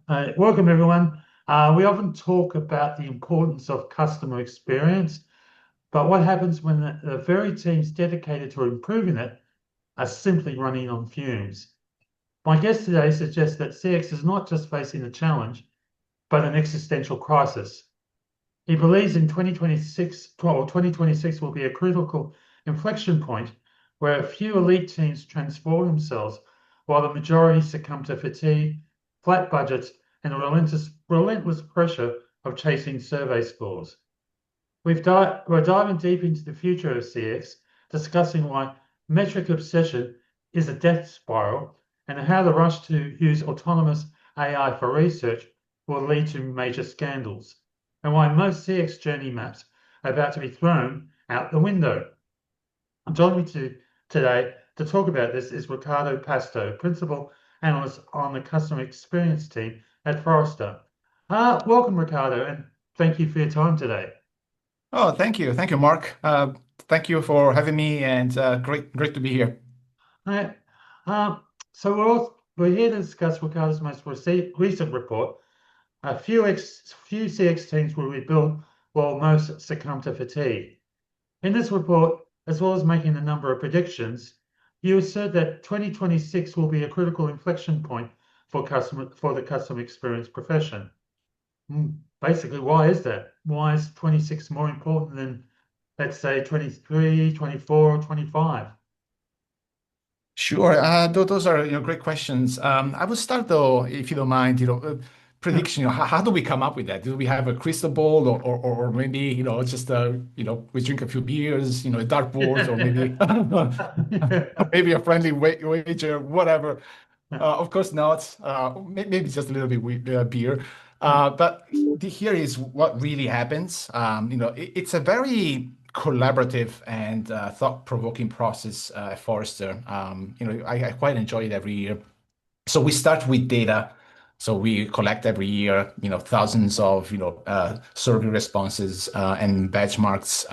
Welcome, everyone. We often talk about the importance of customer experience, but what happens when the very teams dedicated to improving it are simply running on fumes? My guest today suggests that CX is not just facing a challenge, but an existential crisis. He believes in 2026 will be a critical inflection point where a few elite teams transform themselves while the majority succumb to fatigue, flat budgets, and the relentless pressure of chasing survey scores. We're diving deep into the future of CX, discussing why metric obsession is a death spiral and how the rush to use autonomous AI for research will lead to major scandals, and why most CX journey maps are about to be thrown out the window. Joining me today to talk about this is Ricardo Pasto, Principal Analyst on the Customer Experience team at Forrester. Welcome, Ricardo, and thank you for your time today. Oh, thank you. Thank you, Mark. Thank you for having me and great to be here. Right. So we're here to discuss Ricardo's most recent report. Few CX teams will rebuild while most succumb to fatigue. In this report, as well as making a number of predictions, you assert that 2026 will be a critical inflection point for the customer experience profession. Basically, why is that? Why is 26 more important than, let's say, 23, 24, or 25? Sure. Those are great questions. I would start though, if you don't mind, prediction. How do we come up with that? Do we have a crystal ball, or maybe just we drink a few beers, a dartboard, or maybe maybe a friendly wager, whatever. Of course not. Maybe just a little bit beer. But here is what really happens. It's a very collaborative and thought-provoking process at Forrester. I quite enjoy it every year. So we start with data. So we collect every year, thousands of, survey responses and benchmarks,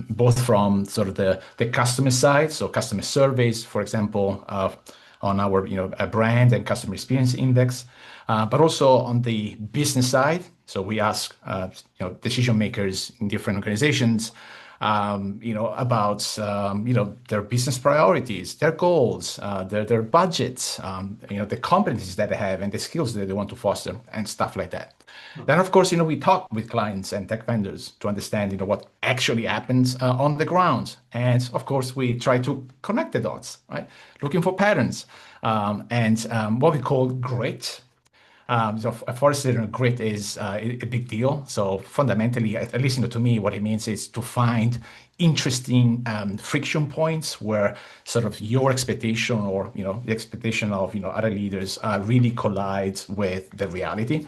both from sort of the customer side, so customer surveys, for example, on our, a brand and customer experience index, but also on the business side. So we ask, decision makers in different organizations, about their business priorities, their goals, their budgets, the competencies that they have and the skills that they want to foster and stuff like that. Then, of course, we talk with clients and tech vendors to understand, what actually happens on the ground. And of course, we try to connect the dots, right? Looking for patterns and what we call grit. So Forrester grit is a big deal. So fundamentally, at least to me, what it means is to find interesting friction points where sort of your expectation or the expectation of other leaders really collides with the reality,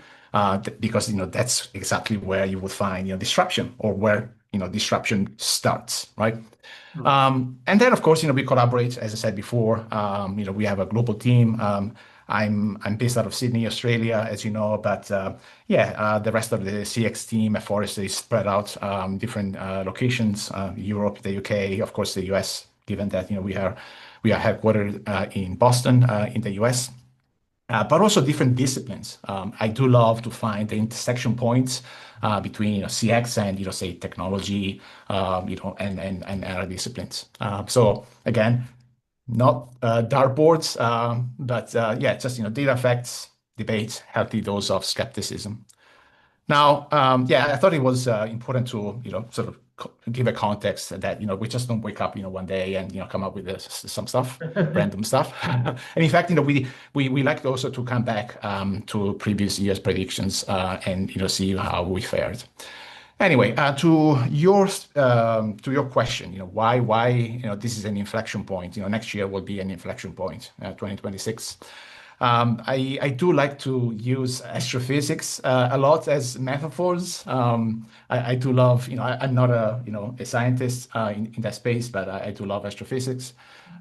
because that's exactly where you would find disruption or where disruption starts, right? And then of course we collaborate, as I said before. We have a global team. I'm based out of Sydney, Australia, as you know, but the rest of the CX team at Forrester is spread out different locations, Europe, the UK, of course, the US, given that we are headquartered in Boston, in the US. But also different disciplines. I do love to find the intersection points between CX and say technology, and other disciplines. So again, not dartboards, but just data facts, debates, healthy dose of skepticism. Now, I thought it was important to sort of give a context that we just don't wake up one day and come up with some stuff, random stuff. And in fact, we like also to come back to previous year's predictions and see how we fared. Anyway, to your question, why this is an inflection point. Next year will be an inflection point, 2026. I do like to use astrophysics a lot as metaphors. I do love, I'm not a scientist in that space, but I do love astrophysics.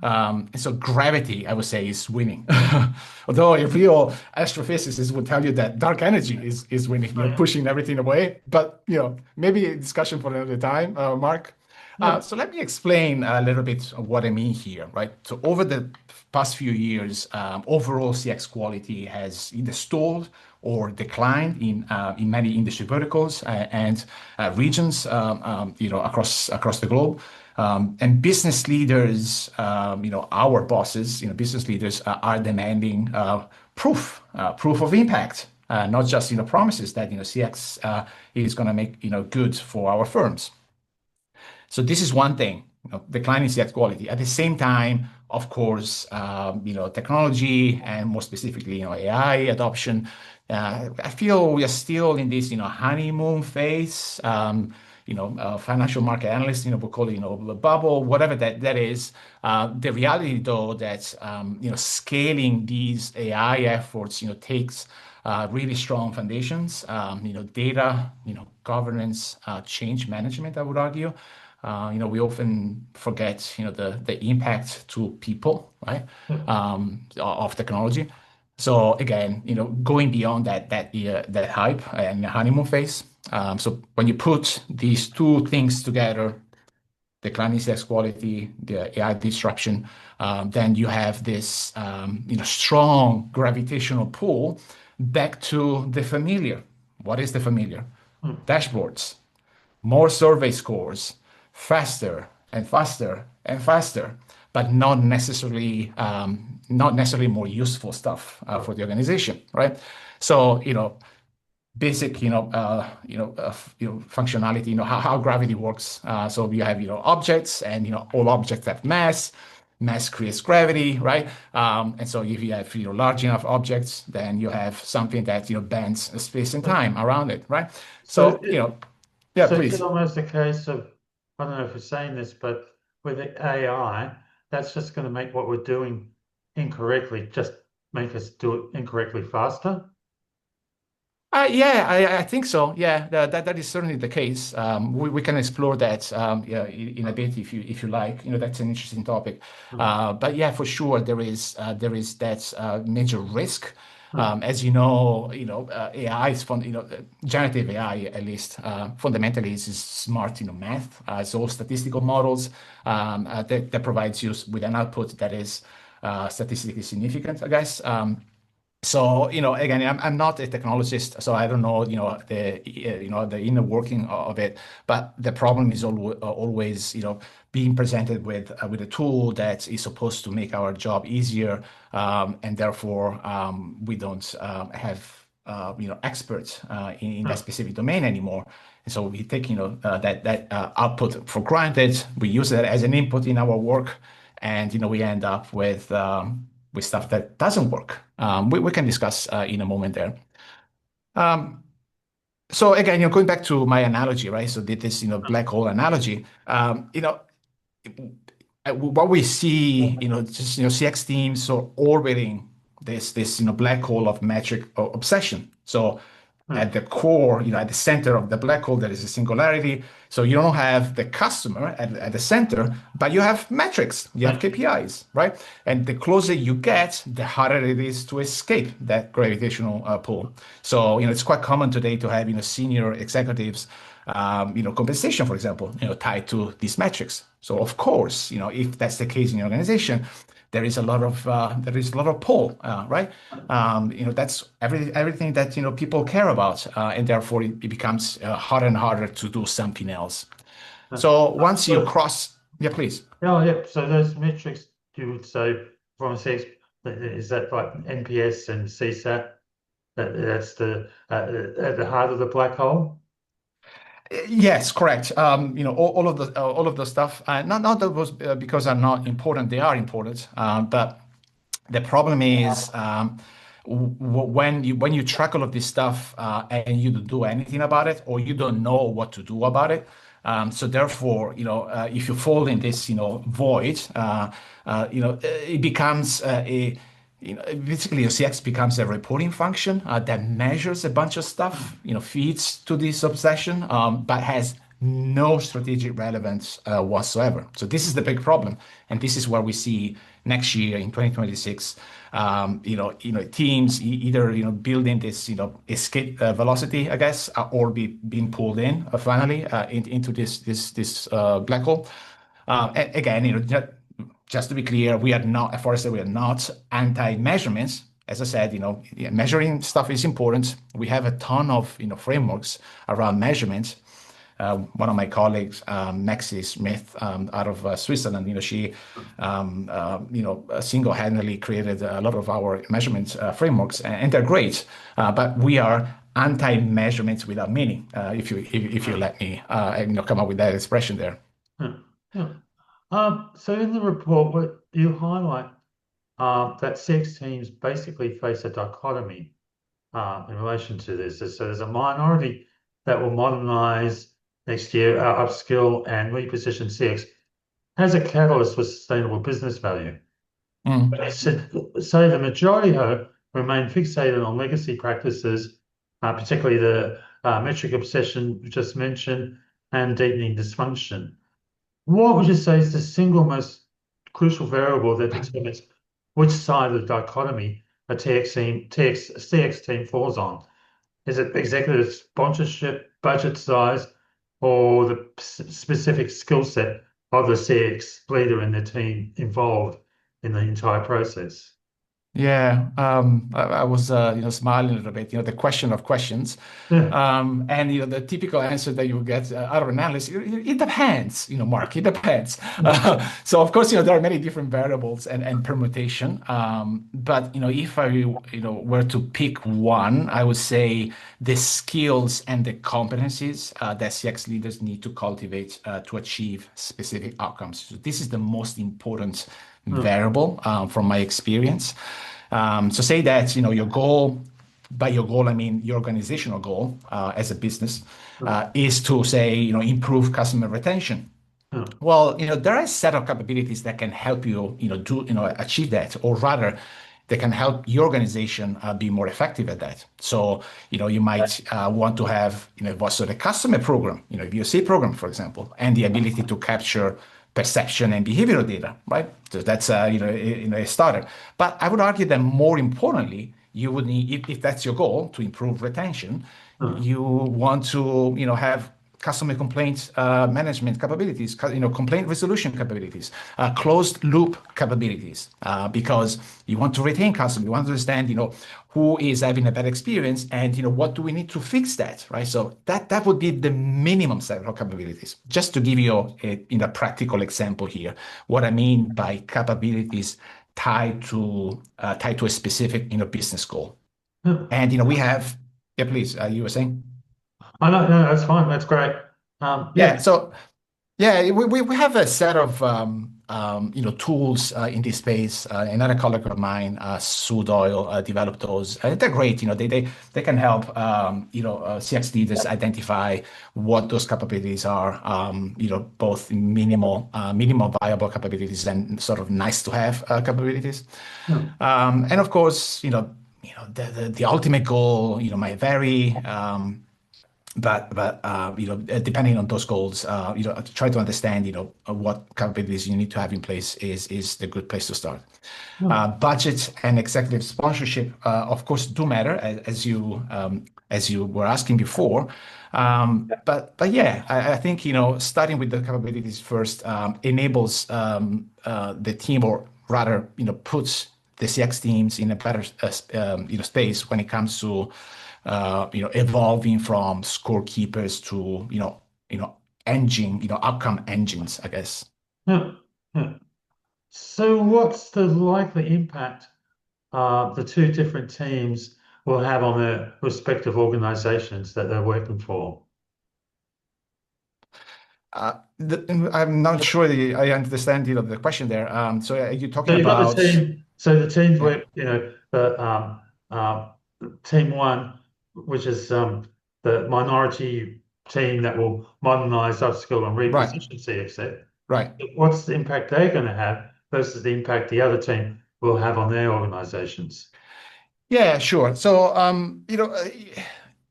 And so gravity, I would say, is winning. Although a real astrophysicist would tell you that dark energy is winning, pushing everything away. But maybe a discussion for another time, Mark. So let me explain a little bit of what I mean here, right? So over the past few years, overall CX quality has either stalled or declined in many industry verticals and regions, across the globe. And business leaders, our bosses, business leaders are demanding proof of impact, not just promises that CX is going to make good for our firms. So this is one thing, declining CX quality. At the same time, of course, technology and more specifically, AI adoption. I feel we are still in this, honeymoon phase. Financial market analysts, we call it, the bubble, whatever that is. The reality, though, that scaling these AI efforts, takes really strong foundations. Data, governance, change management, I would argue. We often forget, the impact to people, right, of technology. So again, going beyond that hype and the honeymoon phase. So when you put these two things together, declining sales quality, the AI disruption, then you have this, strong gravitational pull back to the familiar. What is the familiar? Hmm. Dashboards, more survey scores, faster and faster and faster, but not necessarily more useful stuff for the organization, right? So basic functionality, how gravity works. So you have objects, and all objects have mass. Mass creates gravity, right? And so if you have large enough objects, then you have something that bends space and time around it, right? So, So yeah, so is it please. almost a case of, I don't know if you're saying this, but with the AI, that's just going to make what we're doing incorrectly, just make us do it incorrectly faster? Yeah, I think so. Yeah, that is certainly the case. We can explore that yeah, in a bit if you like. That's an interesting topic. Hmm. But yeah, for sure there is that major risk. Hmm. As AI is generative AI at least fundamentally is smart math. It's all statistical models that provides you with an output that is statistically significant, I guess. So, again, I'm not a technologist, so I don't know, the inner working of it. But the problem is always, being presented with a tool that is supposed to make our job easier, and therefore we don't have, experts in that Hmm. specific domain anymore. And so we take, that output for granted. We use it as an input in our work, and we end up with stuff that doesn't work. We can discuss in a moment there. Um, so again, going back to my analogy, right? So did this, black hole analogy. What we see, just CX teams are orbiting this black hole of metric obsession. So Hmm. at the core, at the center of the black hole, there is a singularity. So you don't have the customer at the center, but you have metrics, you have Hmm. KPIs, right? And the closer you get, the harder it is to escape that gravitational pull. So, it's quite common today to have, senior executives, compensation, for example, tied to these metrics. So of course, if that's the case in your organization, there is a lot of pull, right? That's everything that people care about, and therefore it becomes harder and harder to do something else. Hmm. So once you So, cross, yeah, please. oh, yeah. So those metrics you would say from a six, is that like NPS and CSAT? That's at the heart of the black hole? Yes, correct. All of the stuff. Not that was because are not important. They are important. But the problem is when you track all of this stuff and you don't do anything about it, or you don't know what to do about it. So therefore, if you fall in this, void, it becomes basically your CX becomes a reporting function that measures a bunch of stuff, feeds to this obsession, but has no strategic relevance whatsoever. So this is the big problem, and this is where we see next year in 2026, teams either building this escape velocity, I guess, or being pulled in finally into this black hole. Again, just to be clear, we are not at Forrester. We are not anti-measurements. as I said, yeah, measuring stuff is important. We have a ton of frameworks around measurement. One of my colleagues, Maxi Smith, out of Switzerland, she, single-handedly created a lot of our measurement frameworks, and they're great. But we are anti-measurements without meaning, if you let me, come up with that expression there. Yeah. Yeah. So in the report, what you highlight that CX teams basically face a dichotomy in relation to this. So there's a minority that will modernize next year, upskill and reposition CX as a catalyst for sustainable business value. Mm. But it said, say the majority, though, remain fixated on legacy practices, particularly the metric obsession you just mentioned and deepening dysfunction. What would you say is the single most crucial variable that determines which side of the dichotomy a CX team falls on? Is it executive sponsorship, budget size, or the specific skill set of the CX leader and the team involved in the entire process? Yeah, I was smiling a little bit. The question of questions, Yeah. and the typical answer that you get out of an analyst. It depends, Mark. It depends. So of course, there are many different variables and permutation. But if I were to pick one, I would say the skills and the competencies that CX leaders need to cultivate to achieve specific outcomes. So this is the most important Mm, variable from my experience. So say that your goal, by your goal I mean your organizational goal as a business, mm, is to say improve customer retention. mm, Well, there are a set of capabilities that can help you, achieve that, or rather, they can help your organization be more effective at that. So, you might want to have, what's the customer program, VOC program, for example, and the ability to capture perception and behavioral data, right? So that's, a starter. But I would argue that more importantly, you would need, if that's your goal, to improve retention, mm. you want to, have customer complaint management capabilities, complaint resolution capabilities, closed loop capabilities, because you want to retain customers, you want to understand, who is having a bad experience, and what do we need to fix that, right? So that would be the minimum set of capabilities. Just to give you a practical example here, what I mean by capabilities tied to a specific business goal, Yeah. and we have, yeah, please, you were saying. I know, no, that's fine. That's great. Yeah, Yeah. so yeah, we have a set of tools in this space. Another colleague of mine, Sue Doyle, developed those. They're great. They can help CX leaders identify what those capabilities are. Both minimal viable capabilities and sort of nice to have capabilities. Yeah. And of course, the ultimate goal might vary. But depending on those goals, try to understand what capabilities you need to have in place is the good place to start. Yeah. Budget and executive sponsorship, of course, do matter as you were asking before. But yeah, I think starting with the capabilities first enables the team, or rather puts the CX teams in a better space when it comes to evolving from scorekeepers to outcome engines, I guess. Yeah. Yeah. So what's the likely impact the two different teams will have on their respective organizations that they're working for? I'm not sure that I understand the question there. So are you So talking you've got the about? team, so the teams Yeah, where, team one, which is the minority team that will modernize, upskill, and right, reposition CXC. right. What's the impact they're going to have versus the impact the other team will have on their organizations? Yeah, sure. So,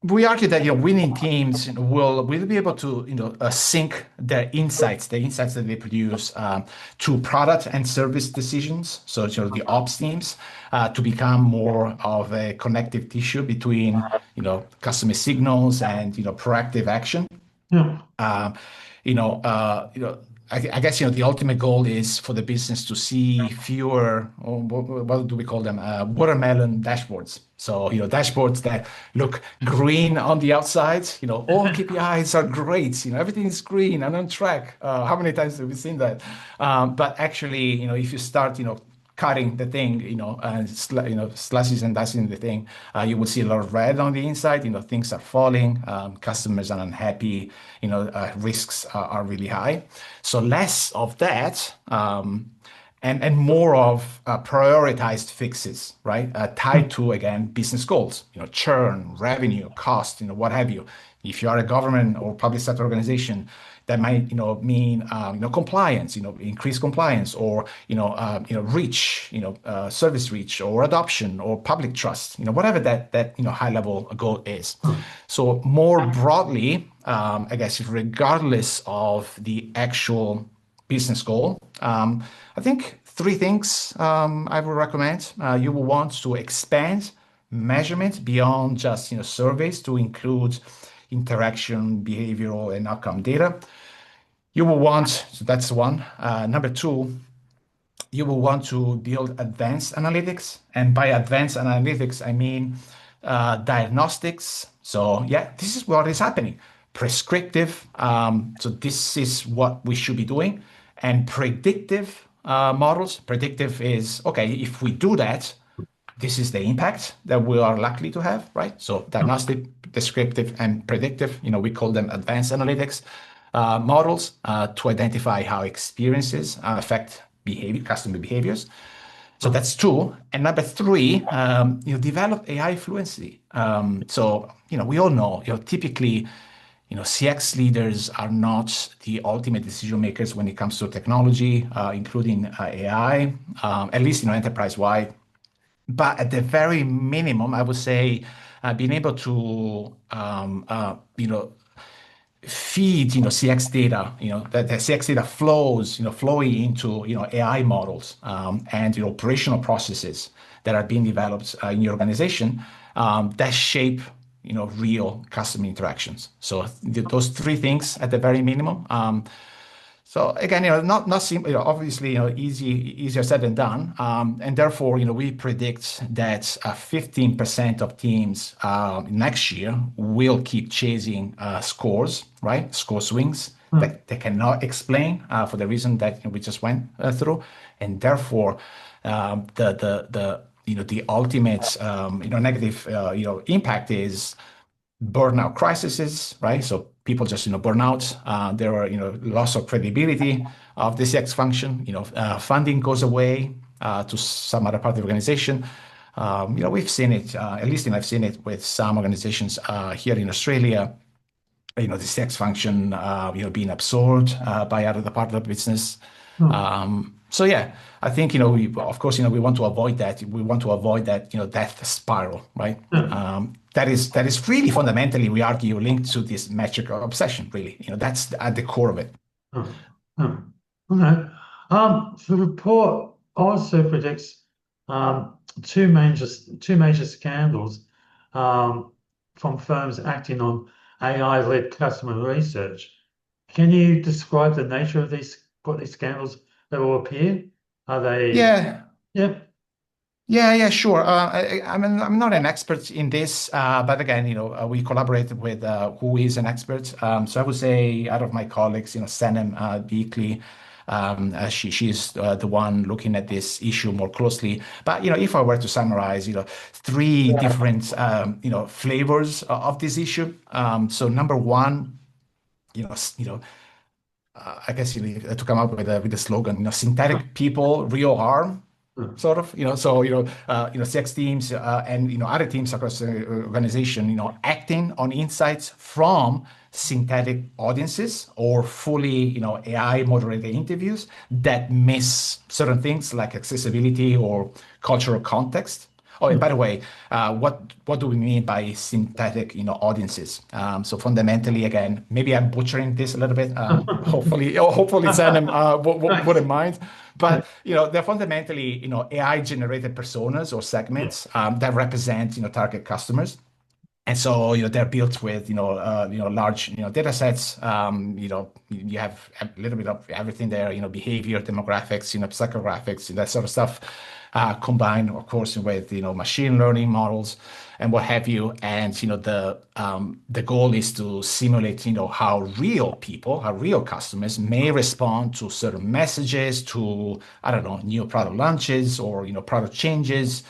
we argue that winning teams will be able to sync their insights, the insights that they produce, to product and service decisions. So, the ops teams to become more of a connective tissue between customer signals and proactive action. Yeah. Um, you know, uh, you know, I guess, the ultimate goal is for the business to see fewer, or what do we call them? Watermelon dashboards. So, dashboards that look green on the outside, all KPIs are great, everything is green and on track. How many times have we seen that? But actually, if you start, cutting the thing, and slices and dicing the thing, you will see a lot of red on the inside. Things are falling, customers are unhappy, risks are really high. So less of that, and more of prioritized fixes, right? Tied to again business goals, churn, revenue, cost, what have you. If you are a government or public sector organization, that might mean compliance, increased compliance, or reach, service reach, or adoption, or public trust, whatever that high level goal is. So more broadly, I guess regardless of the actual business goal, I think three things I would recommend. You will want to expand measurement beyond just surveys to include interaction, behavioral, and outcome data. You will want, so that's one. Number two, you will want to build advanced analytics. And by advanced analytics, I mean diagnostics. So yeah, this is what is happening. Prescriptive. So this is what we should be doing. And predictive models. Predictive is, okay, if we do that, this is the impact that we are likely to have, right? So diagnostic, descriptive, and predictive, we call them advanced analytics models to identify how experiences affect behavior, customer behaviors. So that's two. And number three, develop AI fluency. So, we all know, typically, CX leaders are not the ultimate decision makers when it comes to technology, including AI, at least, enterprise-wide. But at the very minimum, I would say being able to, feed, CX data, that the CX data flows, flowing into, AI models and operational processes that are being developed in your organization that shape, real customer interactions. So those three things at the very minimum. So again, not simple, obviously, easier said than done. And therefore, we predict that 15% of teams next year will keep chasing scores, right? Score swings that they cannot explain for the reason that we just went through. And therefore, the ultimate, negative, impact is burnout crises, right? So people just, burn out. There are, loss of credibility of the CX function. Funding goes away to some other part of the organization. We've seen it, at least I've seen it with some organizations here in Australia. The CX function, being absorbed by other part of the business. So yeah, I think, we, of course, we want to avoid that. We want to avoid that, death spiral, right? That is really fundamentally, we argue, linked to this metric obsession, really. That's at the core of it. Oh, oh, okay. The report also predicts two major scandals from firms acting on AI-led customer research. Can you describe the nature of what these scandals that will appear? Are they? Yeah. Yeah. Yeah, sure. I'm not an expert in this, but again, we collaborate with who is an expert. So I would say out of my colleagues, Sanam Beakley, she's the one looking at this issue more closely. But if I were to summarize, three different flavors of this issue. So number one, I guess you need to come up with a slogan, synthetic people, real harm, sort of, so, CX teams and, other teams across the organization, acting on insights from synthetic audiences or fully, AI moderated interviews that miss certain things like accessibility or cultural context. Oh, and by the way, what do we mean by synthetic, audiences? So fundamentally, again, maybe I'm butchering this a little bit. Hopefully, Sanam wouldn't mind. But they're fundamentally, AI-generated personas or segments that represent, target customers. And so, they're built with, large, data sets. You have a little bit of everything there, behavior, demographics, psychographics, and that sort of stuff, combined, of course, with, machine learning models and what have you. And, the goal is to simulate, how real people, how real customers may respond to certain messages, to, I don't know, new product launches or, product changes,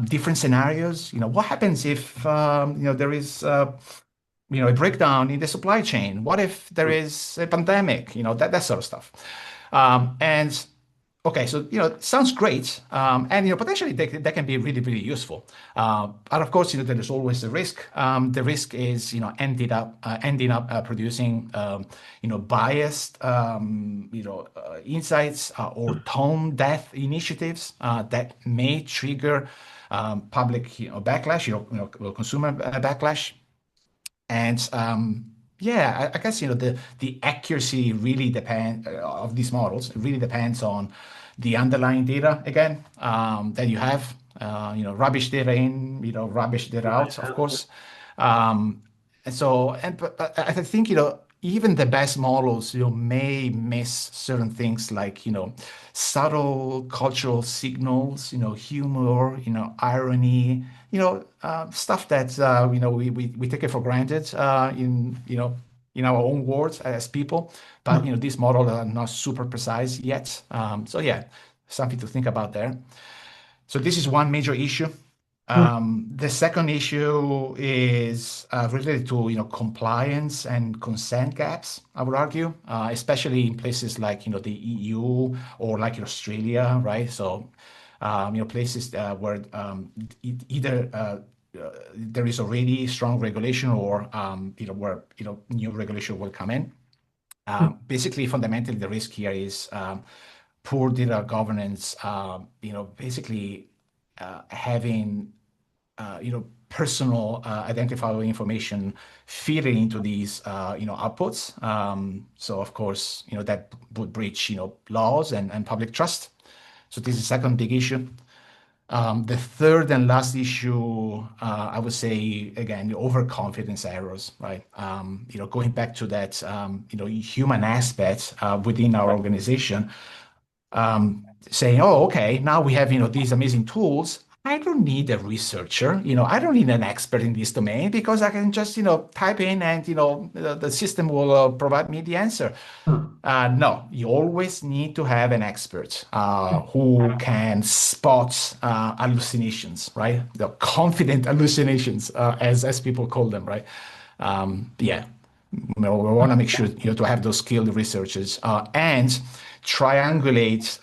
different scenarios. What happens if there is a breakdown in the supply chain? What if there is a pandemic? That sort of stuff. And okay, so it sounds great, and potentially that can be really really useful. But of course, there is always a risk. The risk is ending up producing biased insights or tone deaf initiatives that may trigger public backlash, consumer backlash. And yeah, I guess the accuracy really depend of these models. It really depends on the underlying data again that you have. Rubbish data in, rubbish data out, of course. Um, and so, but I think even the best models may miss certain things like subtle cultural signals, humor, irony, stuff that we take it for granted in our own words as people. But Hmm. these models are not super precise yet. So yeah, something to think about there. So this is one major issue. Hmm. The second issue is related to compliance and consent gaps, I would argue, especially in places like the EU or like Australia, right? So places where either there is already strong regulation or where new regulation will come in. Basically, fundamentally, the risk here is poor data governance. Basically having personal identifiable information feeding into these outputs. So of course that would breach laws and public trust. So this is the second big issue. The third and last issue, I would say, again, the overconfidence errors, right? Going back to that, human aspect within our organization, saying, "Oh, okay, now we have these amazing tools. I don't need a researcher. I don't need an expert in this domain because I can just type in and the system will provide me the answer." Hmm. No, you always need to have an expert who can spot hallucinations, right? The confident hallucinations, as people call them, right? Yeah, we want to make sure to have those skilled researchers and triangulate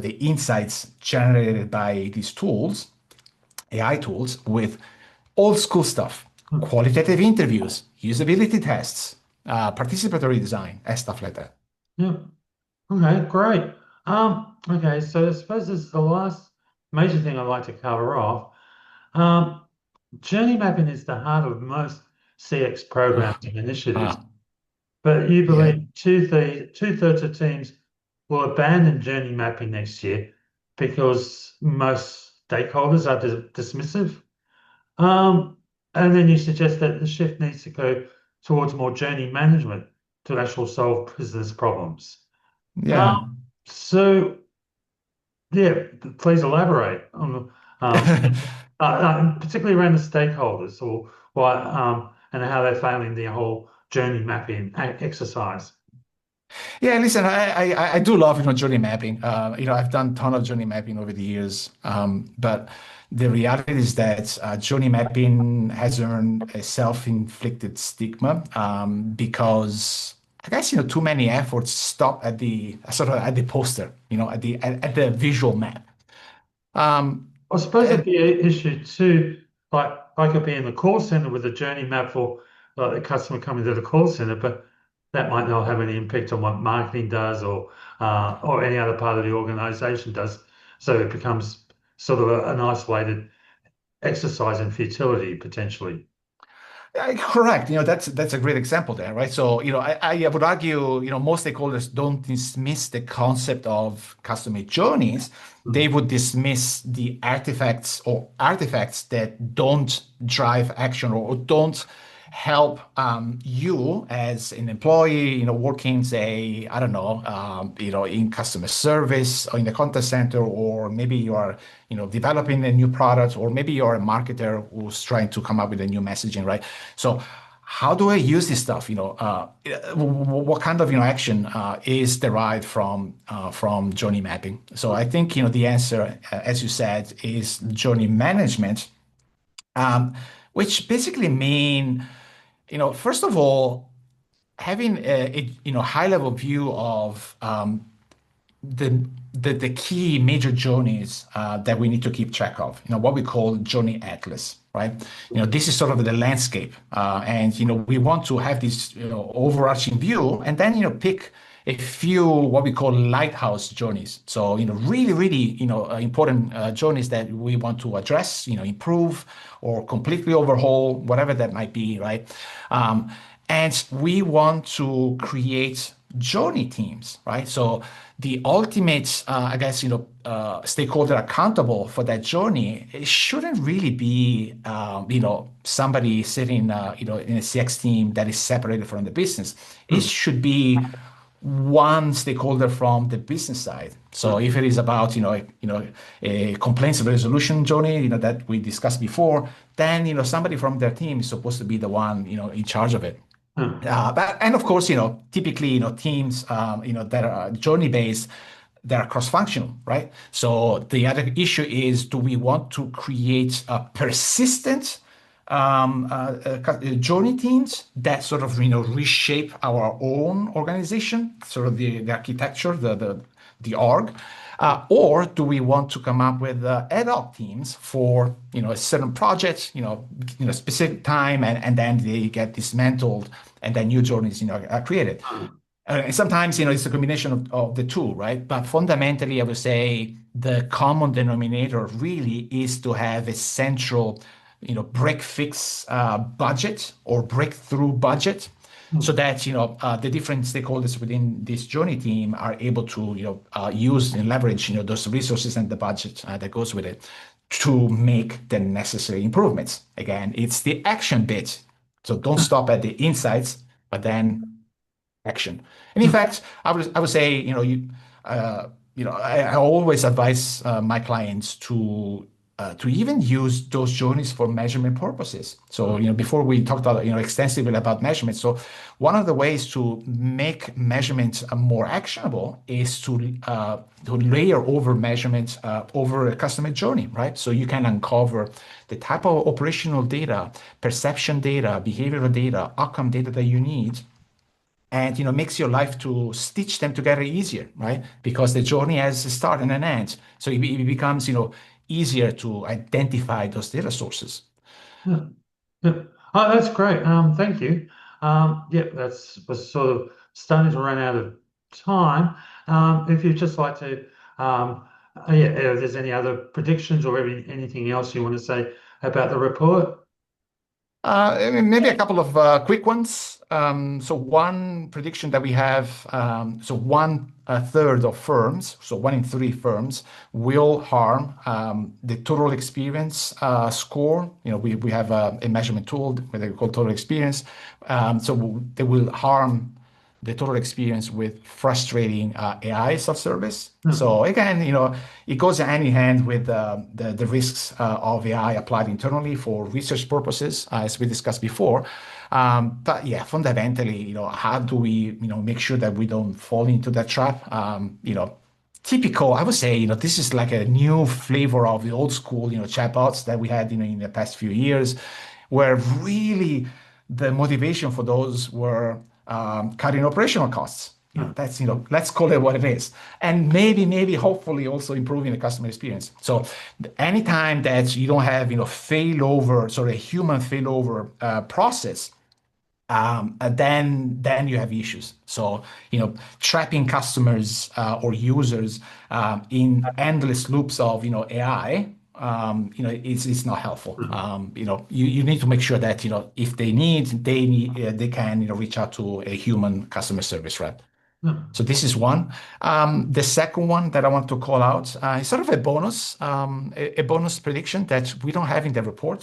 the insights generated by these tools, AI tools, with old school stuff, Hmm. qualitative interviews, usability tests, participatory design, and stuff like that. Yeah. Okay, great. Okay, so I suppose this is the last major thing I'd like to cover off. Um, Journey mapping is the heart of most CX programs Ugh. and initiatives, Ah, but you yeah. believe two-thirds of teams will abandon journey mapping next year because most stakeholders are dismissive. Um, and then you suggest that the shift needs to go towards more journey management to actually solve business problems. Um, Yeah. so yeah, please elaborate on um, particularly around the stakeholders or what and how they're failing the whole journey mapping exercise. Yeah, listen, I do love, journey mapping. I've done a ton of journey mapping over the years. But the reality is that journey mapping has earned a self-inflicted stigma because I guess, too many efforts stop at the sort of at the poster, at the visual map. Um, I suppose it'd and be an issue too. Like I could be in the call center with a journey map for the customer coming to the call center, but that might not have any impact on what marketing does or any other part of the organization does. So it becomes sort of an isolated exercise in futility potentially. Correct. That's a great example there, right? So, I would argue, most stakeholders don't dismiss the concept of customer journeys. They Mm, would dismiss the artifacts that don't drive action or don't help you as an employee, working, say, I don't know, in customer service or in the contact center, or maybe you are, developing a new product, or maybe you're a marketer who's trying to come up with a new messaging, right? So how do I use this stuff? What kind of action is derived from journey mapping? So I think the answer, as you said, is journey management, um, which basically mean first of all, having a high level view of the the key major journeys that we need to keep track of, what we call journey atlas, right? This is sort of the landscape, and we want to have this overarching view, and then pick a few what we call lighthouse journeys. So really, really important journeys that we want to address, improve or completely overhaul, whatever that might be, right? And we want to create journey teams, right? So the ultimate, I guess, stakeholder accountable for that journey, it shouldn't really be, somebody sitting, in a CX team that is separated from the business. It mm, should be one stakeholder from the business side. So mm, if it is about, a complaints resolution journey, that we discussed before, then, somebody from their team is supposed to be the one, in charge of it. mm, And of course, typically, teams, that are journey based, that are cross-functional, right? So the other issue is, do we want to create a persistent journey teams that sort of, reshape our own organization, sort of the architecture, the org, or do we want to come up with ad hoc teams for a certain project, specific time, and then they get dismantled, and then new journeys are created. mm, And sometimes it's a combination of the two, right? But fundamentally, I would say the common denominator really is to have a central, break fix budget or breakthrough budget, so mm. that the different stakeholders within this journey team are able to use and leverage those resources and the budget that goes with it to make the necessary improvements. Again, it's the action bit. So don't stop at the insights, but then action. And in fact, I would say, I always advise my clients to even use those journeys for measurement purposes. So, before we talked about, extensively about measurement. So one of the ways to make measurements more actionable is to layer over measurements over a customer journey, right? So you can uncover the type of operational data, perception data, behavioral data, outcome data that you need, and makes your life to stitch them together easier, right? Because the journey has a start and an end, so it becomes easier to identify those data sources. Yeah. Yeah. Oh, that's great. Thank you. Yeah, that's was sort of starting to run out of time. If you'd just like to, yeah, if there's any other predictions or anything else you want to say about the report. I mean, maybe a couple of quick ones. So one prediction that we have, so one third of firms, so 1 in 3 firms, will harm the total experience score. We have a measurement tool that we call total experience. So they will harm the total experience with frustrating AI self-service. Hmm. So again, it goes hand in hand with the risks of AI applied internally for research purposes, as we discussed before. But yeah, fundamentally, how do we, make sure that we don't fall into that trap? Typical, I would say, this is like a new flavor of the old school, chatbots that we had, in the past few years, where really the motivation for those were cutting operational costs. Hmm. That's, let's call it what it is. And maybe, hopefully also improving the customer experience. So anytime that you don't have, failover, sort of human failover process, then you have issues. So, trapping customers or users in endless loops of, AI it's not helpful. You need to make sure that, if they can, reach out to a human customer service rep. Hmm. So this is one. The second one that I want to call out is sort of a bonus, a bonus prediction that we don't have in the report.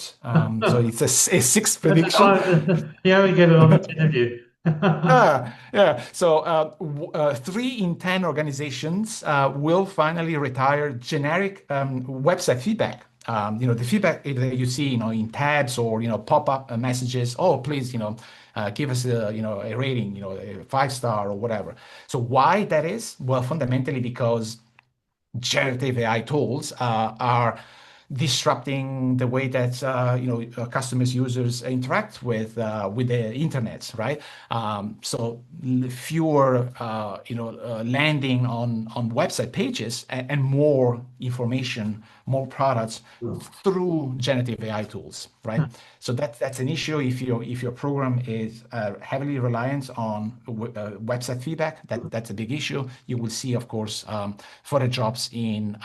So it's a sixth That's a prediction. time. You only get it on this interview. Yeah. So 3 in 10 organizations will finally retire generic website feedback. The feedback that you see, in tabs or pop-up messages. Oh, please, give us a rating, a 5 star or whatever. So why that is? Well, fundamentally because generative AI tools are disrupting the way that customers, users interact with the internet, right? So fewer landing on website pages and more information, more products through generative AI tools, right? So that's an issue if your program is heavily reliant on website feedback. That's a big issue. You will see, of course, further drops in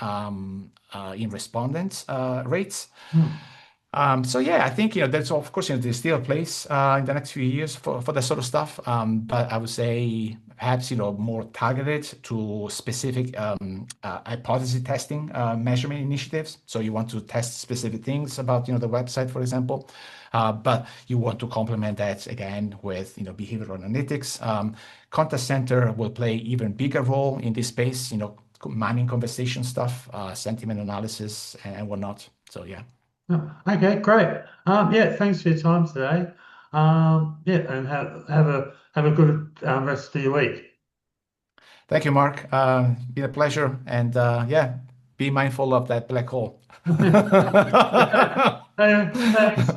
respondents rates. Hmm. So yeah, I think there's of course there's still a place in the next few years for that sort of stuff. But I would say perhaps more targeted to specific hypothesis testing measurement initiatives. So you want to test specific things about the website, for example, but you want to complement that again with behavioral analytics. Contact center will play even bigger role in this space. Mining conversation stuff, sentiment analysis, and whatnot. So yeah. Oh, okay, great. Yeah, thanks for your time today. Yeah, and have a good rest of your week. Thank you, Mark. Been a pleasure. And yeah, be mindful of that black hole. Thanks.